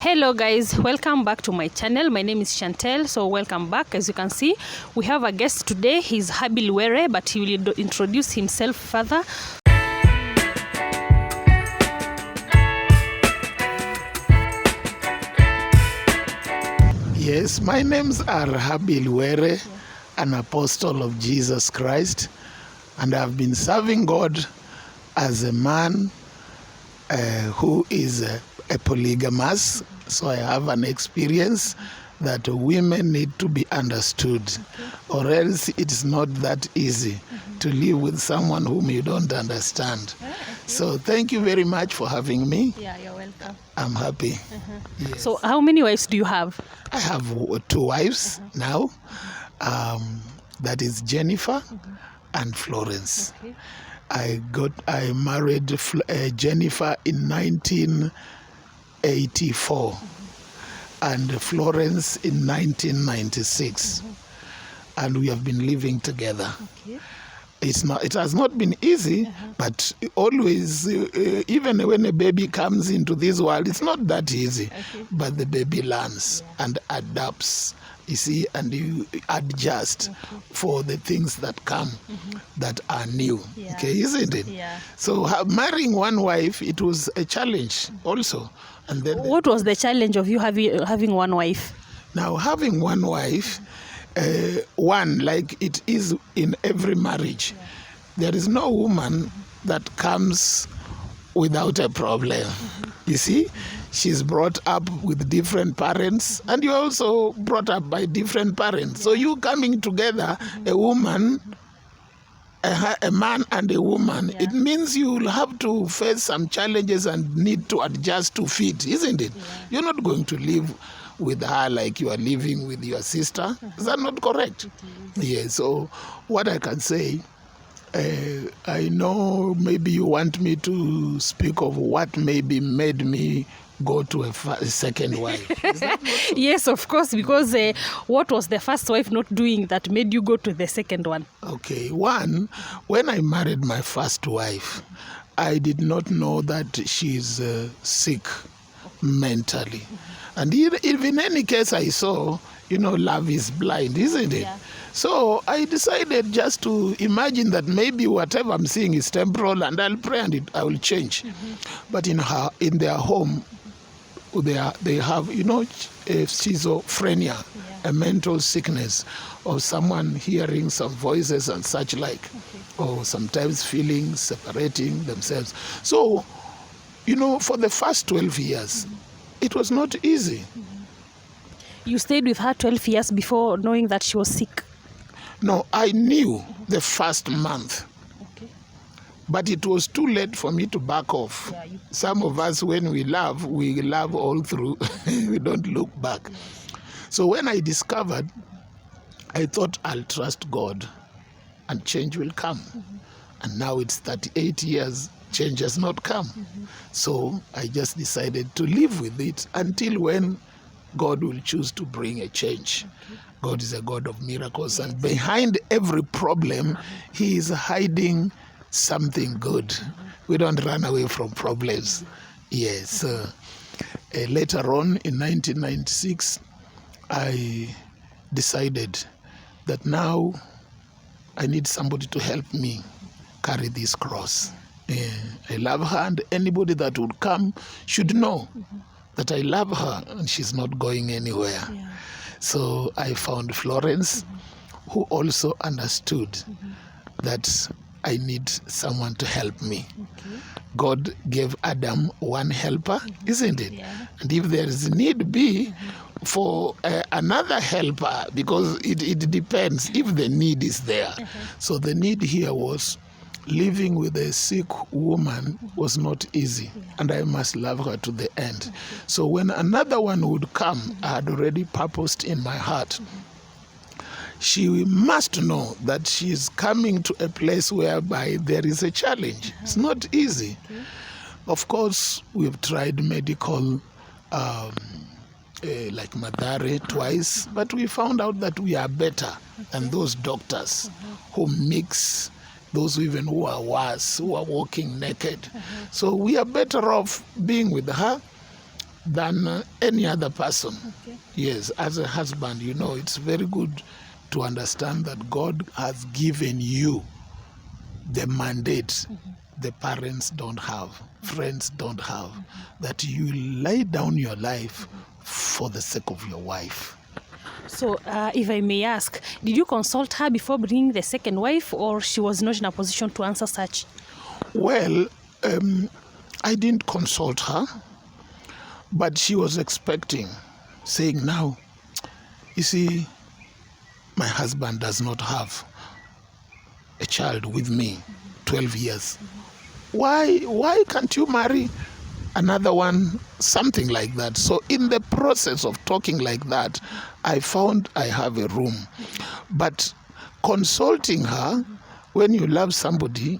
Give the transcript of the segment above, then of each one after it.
Hello guys, welcome back to my channel. My name is Chantel, so welcome back. As you can see, we have a guest today. He's HABIL WERE, but he will introduce himself further. Yes, my names are HABIL WERE, an apostle of Jesus Christ, and I've been serving God as a man who is a polygamous. So I have an experience that women need to be understood, or else it's not that easy to live with someone whom you don't understand. So thank you very much for having me. Yeah, you're welcome. I'm happy. Yes. So how many wives do you have? I have two wives now. That is Jennifer and Florence. Okay. I married Jennifer in 1984 and Florence in 1996, and we have been living together. Okay. It has not been easy, but always, even when a baby comes into this world, it's not that easy. Okay. But the baby learns and adapts, you see, and you adjust for the things that come that are new. Yeah. Okay, isn't it? Yeah. So marrying one wife, it was a challenge also. And then What was the challenge of you having one wife? now having one wife, one, like it is in every marriage, there is no woman that comes without a problem. You see, she's brought up with different parents, and you're also brought up by different parents. So you coming together, a woman, a man and a woman, it means you'll have to face some challenges and need to adjust to fit, isn't it? You're not going to live with her like you are living with your sister. Is that not correct? Yes. So what I can say, I know maybe you want me to speak of what maybe made me go to a second wife. Is that not so? Yes, of course, because what was the first wife not doing that made you go to the second one? Okay, one, when I married my first wife, I did not know that she's sick mentally. And if in any case I saw, love is blind, isn't it? Yeah. So I decided just to imagine that maybe whatever I'm seeing is temporal, and I'll pray and I will change. But in their home, they have, schizophrenia, a mental sickness, or someone hearing some voices and such like, or sometimes feeling separating themselves. So, for the first 12 years, it was not easy. You stayed with her 12 years before knowing that she was sick. No, I knew the first month. Okay. But it was too late for me to back off. Yeah, Some of us, when we love all through. We don't look back. So when I discovered, I thought I'll trust God and change will come. And now it's 38 years, change has not come. So I just decided to live with it until when God will choose to bring a change. God is a God of miracles, and behind every problem, He is hiding something good. We don't run away from problems. Yes. Later on, in 1996, I decided that now I need somebody to help me carry this cross. I love her, and anybody that would come should know that I love her and she's not going anywhere. Yeah. So I found Florence, who also understood that I need someone to help me. Okay. God gave Adam one helper, isn't it? Yeah. And if there is need be for another helper, because it depends if the need is there. So the need here was living with a sick woman was not easy, and I must love her to the end. So when another one would come, I had already purposed in my heart, she must know that she is coming to a place whereby there is a challenge. It's not easy. Of course, we've tried medical, like Madare twice, but we found out that we are better than those doctors who mix those even who are worse, who are walking naked. So we are better off being with her than any other person. Okay. Yes, as a husband, it's very good to understand that God has given you the mandate the parents don't have, friends don't have, that you lay down your life for the sake of your wife. So, if I may ask, did you consult her before bringing the second wife, or she was not in a position to answer such? Well, I didn't consult her, but she was expecting, saying, now, you see, my husband does not have a child with me, 12 years. Why can't you marry another one? Something like that. So in the process of talking like that, I found I have a room. But consulting her when you love somebody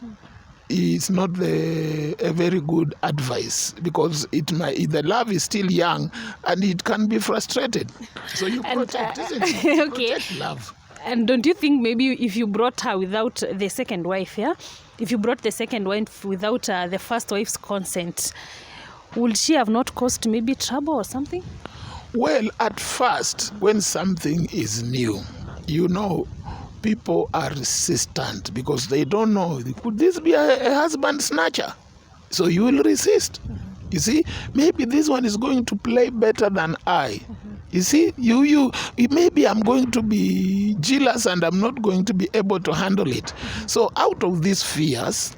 is not a very good advice, because the love is still young and it can be frustrated. So you protect, isn't it? You Okay. Protect love. And don't you think maybe if you brought her without the second wife, yeah? If you brought the second wife without the first wife's consent, would she have not caused maybe trouble or something? Well, at first, when something is new, people are resistant because they don't know, could this be a husband snatcher? So you will resist. You see, maybe this one is going to play better than I. You see, maybe I'm going to be jealous and I'm not going to be able to handle it. So out of these fears,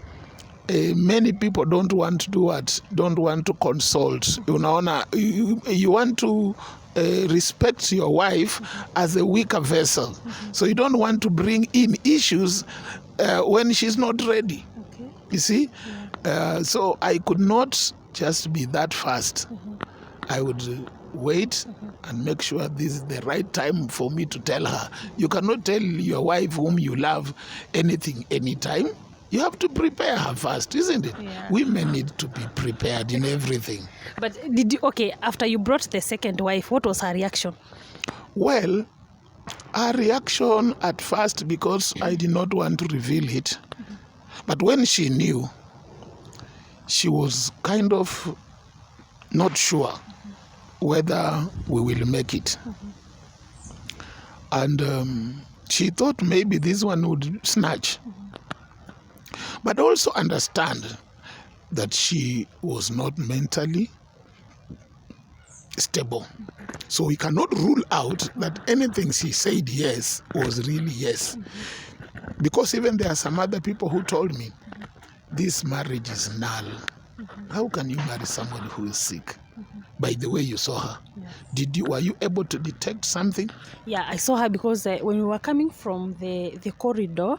many people don't want to do what? Don't want to consult. You want to respect your wife as a weaker vessel. So you don't want to bring in issues when she's not ready. Okay. You see? So I could not just be that fast. I would wait and make sure this is the right time for me to tell her. You cannot tell your wife whom you love anything anytime. You have to prepare her first, isn't it? Yeah. Women need to be prepared in everything. But after you brought the second wife, what was her reaction? Well, her reaction at first, because I did not want to reveal it, but when she knew, she was kind of not sure whether we will make it. And she thought maybe this one would snatch. But also understand that she was not mentally stable. So we cannot rule out that anything she said yes was really yes. Because even there are some other people who told me, this marriage is null. How can you marry someone who is sick? By the way you saw her, were you able to detect something? Yeah, I saw her because when we were coming from the corridor,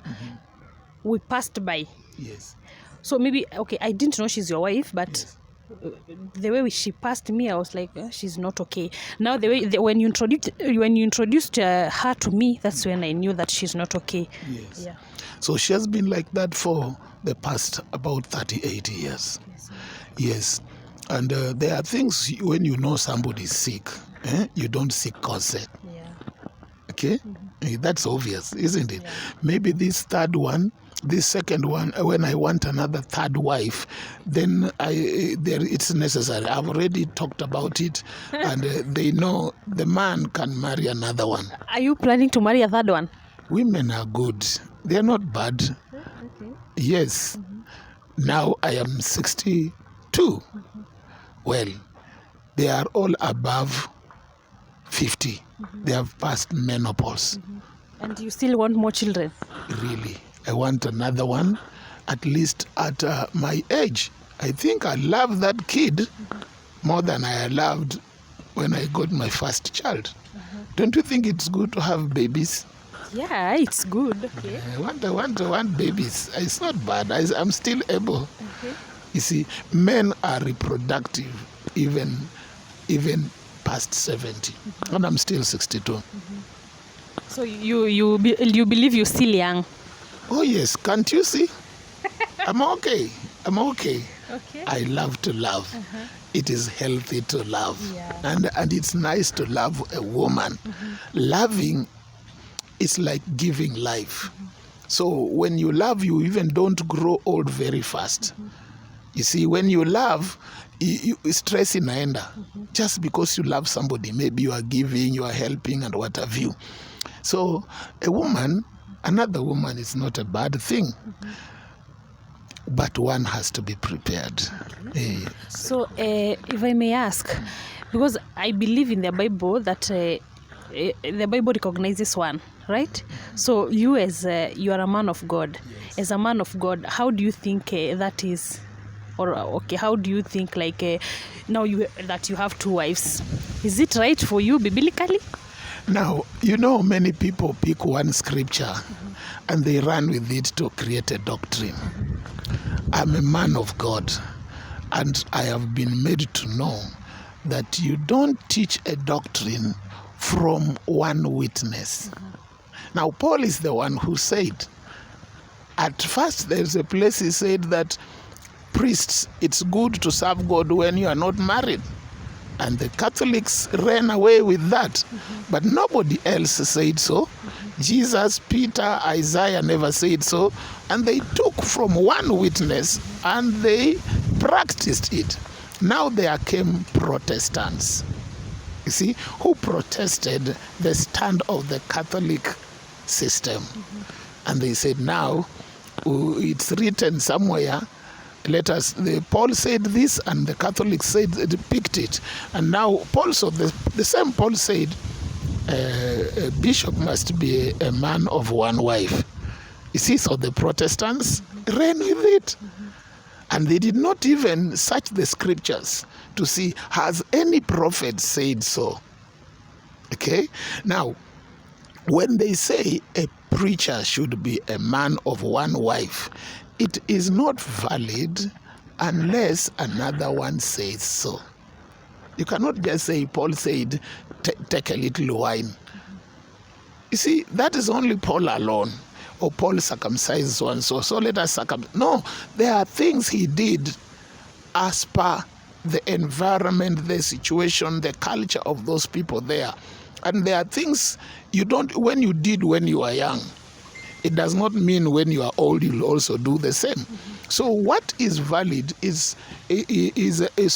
we passed by. Yes. So maybe, I didn't know she's your wife, but Yes. The way she passed me, I was like, she's not okay. Now when you introduced her to me, that's when I knew that she's not okay. Yes. Yeah. So she has been like that for the past about 38 years. Yes. And there are things when you know somebody is sick, you don't seek consent. Yeah. Okay? That's obvious, isn't it? Yeah. Maybe this second one, when I want another third wife, then it's necessary. I've already talked about it, and they know the man can marry another one. Are you planning to marry a third one? Women are good. They're not bad. Okay. Yes. Now I am 62. Well, they are all above 50. They have passed menopause. And you still want more children? Really. I want another one, at least at my age. I think I love that kid more than I loved when I got my first child. Don't you think it's good to have babies? Yeah, it's good. Okay. I want babies. It's not bad. I'm still able. Okay. You see, men are reproductive even past 70, and I'm still 62. So you believe you're still young? Oh yes, can't you see? I'm okay. Okay. I love to love. It is healthy to love. Yeah. And it's nice to love a woman. Loving is like giving life. So when you love, you even don't grow old very fast. You see, when you love, stress inaenda just because you love somebody. Maybe you are giving, you are helping, and what have you. So another woman is not a bad thing, but one has to be prepared. So if I may ask, because I believe in the Bible that the Bible recognizes one, right? So you you are a man of God. Yes. As a man of God, how do you think that is? Or how do you think now that you have 2 wives? Is it right for you biblically? Now, many people pick one scripture and they run with it to create a doctrine. I'm a man of God, and I have been made to know that you don't teach a doctrine from one witness. Now, Paul is the one who said, at first there's a place he said that priests, it's good to serve God when you are not married. And the Catholics ran away with that. But nobody else said so. Jesus, Peter, Isaiah never said so. And they took from one witness and they practiced it. Now there came Protestants, you see, who protested the stand of the Catholic system. And they said, now it's written somewhere, Paul said this, and the Catholics said, picked it. And now Paul, so the same Paul said, a bishop must be a man of one wife. You see, so the Protestants ran with it. And they did not even search the scriptures to see, has any prophet said so? Okay? Now, when they say a preacher should be a man of one wife, it is not valid unless another one says so. You cannot just say, Paul said, take a little wine. You see, that is only Paul alone. Or Paul circumcised so and so, so let us circumcise. No, there are things he did as per the environment, the situation, the culture of those people there. And there are things you don't, when you did when you are young, it does not mean when you are old you'll also do the same. So what is valid is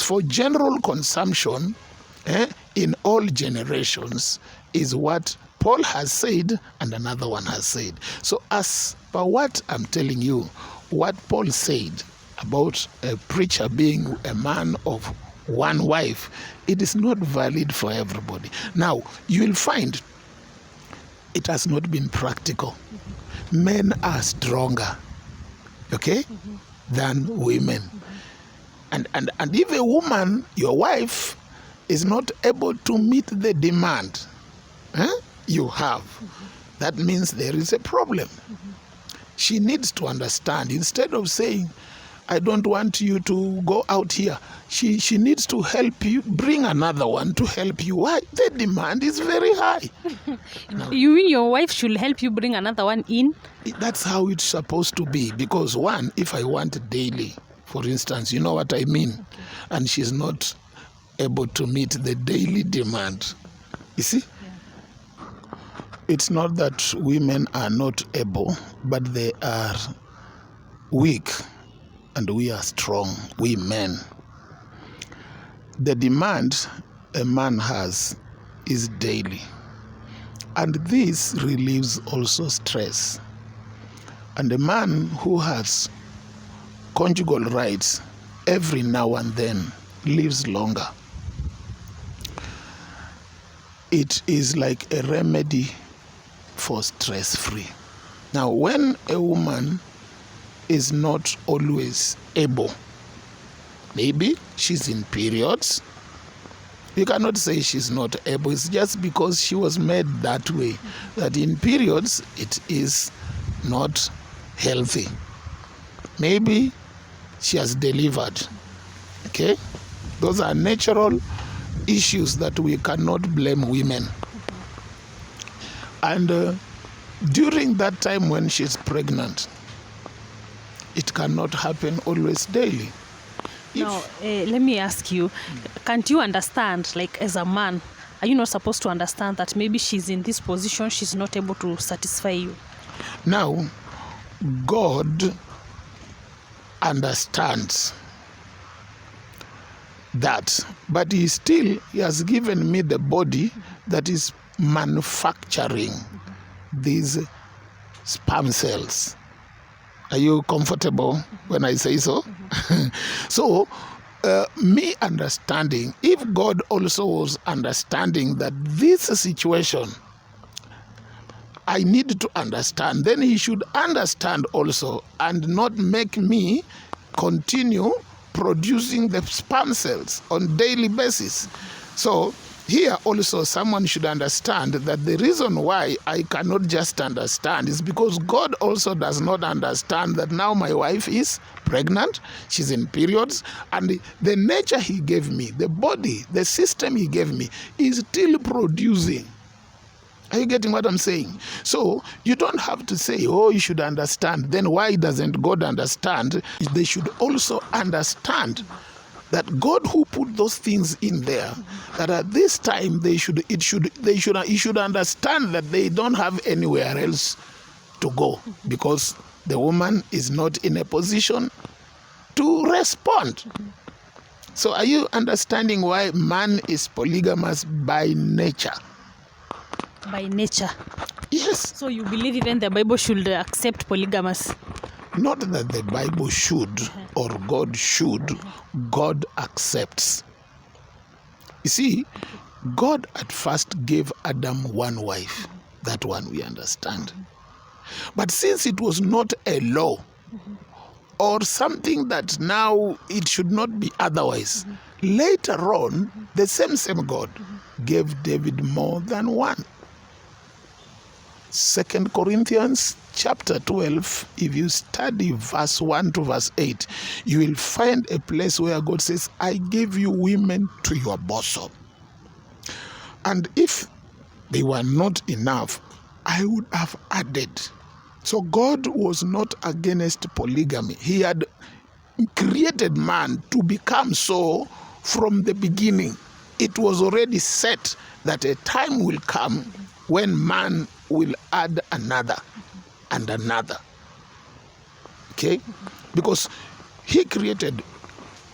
for general consumption in all generations is what Paul has said and another one has said. So as per what I'm telling you, what Paul said about a preacher being a man of one wife, it is not valid for everybody. Now, you will find it has not been practical. Men are stronger, okay, than women. And if a woman, your wife, is not able to meet the demand you have, that means there is a problem. She needs to understand. Instead of saying, I don't want you to go out here, she needs to help you, bring another one to help you. Why? The demand is very high. Now, you mean your wife should help you bring another one in? That's how it's supposed to be. Because one, if I want daily, for instance, you know what I mean? Okay. And she's not able to meet the daily demand. You see? Yeah. It's not that women are not able, but they are weak. And we are strong, we men. The demand a man has is daily. And this relieves also stress. And a man who has conjugal rights every now and then lives longer. It is like a remedy for stress-free. Now, when a woman is not always able, maybe she's in periods, you cannot say she's not able. It's just because she was made that way, that in periods it is not healthy. Maybe she has delivered. Okay? Those are natural issues that we cannot blame women. And during that time when she's pregnant, it cannot happen always daily. Now, let me ask you, can't you understand, like as a man, are you not supposed to understand that maybe she's in this position, she's not able to satisfy you? Now, God understands that, but he has given me the body that is manufacturing these sperm cells. Are you comfortable when I say so? So me understanding, if God also was understanding that this situation I need to understand, then he should understand also and not make me continue producing the sperm cells on daily basis. So here also someone should understand that the reason why I cannot just understand is because God also does not understand that now my wife is pregnant, she's in periods, and the nature he gave me, the body, the system he gave me is still producing. Are you getting what I'm saying? So you don't have to say, oh, you should understand. Then why doesn't God understand? They should also understand that God who put those things in there, that at this time he should understand that they don't have anywhere else to go, because the woman is not in a position to respond. So are you understanding why man is polygamous by nature? By nature. Yes. So you believe even the Bible should accept polygamous? Not that the Bible should or God should, God accepts. You see, God at first gave Adam one wife. That one we understand. But since it was not a law or something that now it should not be otherwise, later on, the same God gave David more than one. 2 Corinthians chapter 12, if you study verse 1 to verse 8, you will find a place where God says, I gave you women to your bosom. And if they were not enough, I would have added. So God was not against polygamy. He had created man to become so from the beginning. It was already set that a time will come when man will add another and another. Okay? Because he created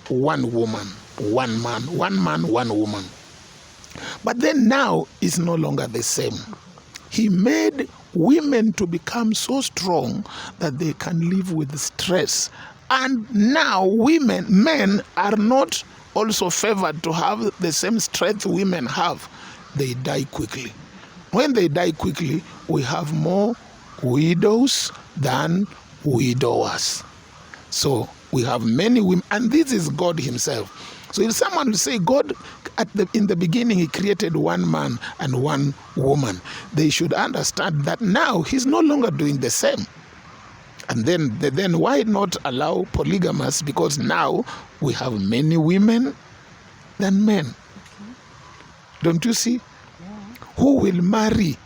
one woman, one man, one woman. But then now it's no longer the same. He made women to become so strong that they can live with stress. And now men are not also favored to have the same strength women have. They die quickly. When they die quickly, we have more widows than widowers. So we have many women, and this is God himself. So if someone will say God, in the beginning, he created one man and one woman, they should understand that now he's no longer doing the same. And then why not allow polygamous? Because now we have many women than men. Don't you see? Who will marry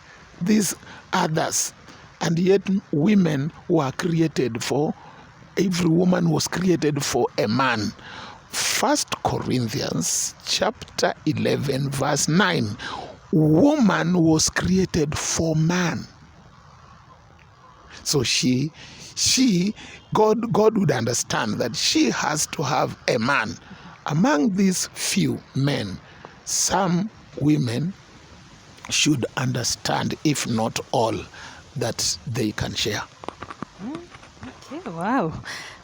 these others? And yet women were created for, every woman was created for a man. 1 Corinthians chapter 11 verse 9. Woman was created for man. So God would understand that she has to have a man. Among these few men, some women should understand, if not all, that they can share. Okay, wow.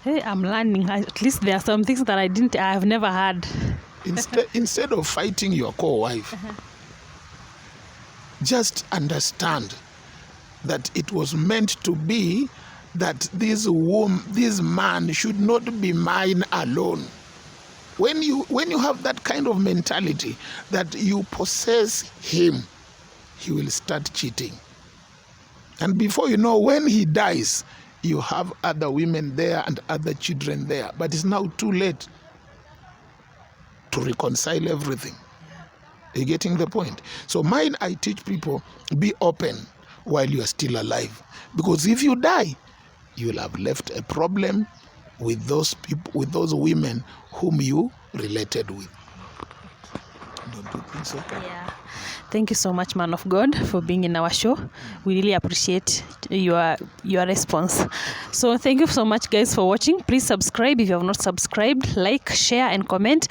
Hey, I'm learning. At least there are some things that I have never heard. Instead of fighting your co-wife, just understand that it was meant to be that this man should not be mine alone. When you have that kind of mentality that you possess him, he will start cheating. And before you know, when he dies, you have other women there and other children there. But it's now too late to reconcile everything. Are you getting the point? So I teach people, be open while you are still alive. Because if you die, you will have left a problem with those people, with those women whom you related with. Don't you think so? Yeah. Thank you so much, man of God, for being in our show. We really appreciate your response. So thank you so much, guys, for watching. Please subscribe if you have not subscribed, like, share, and comment.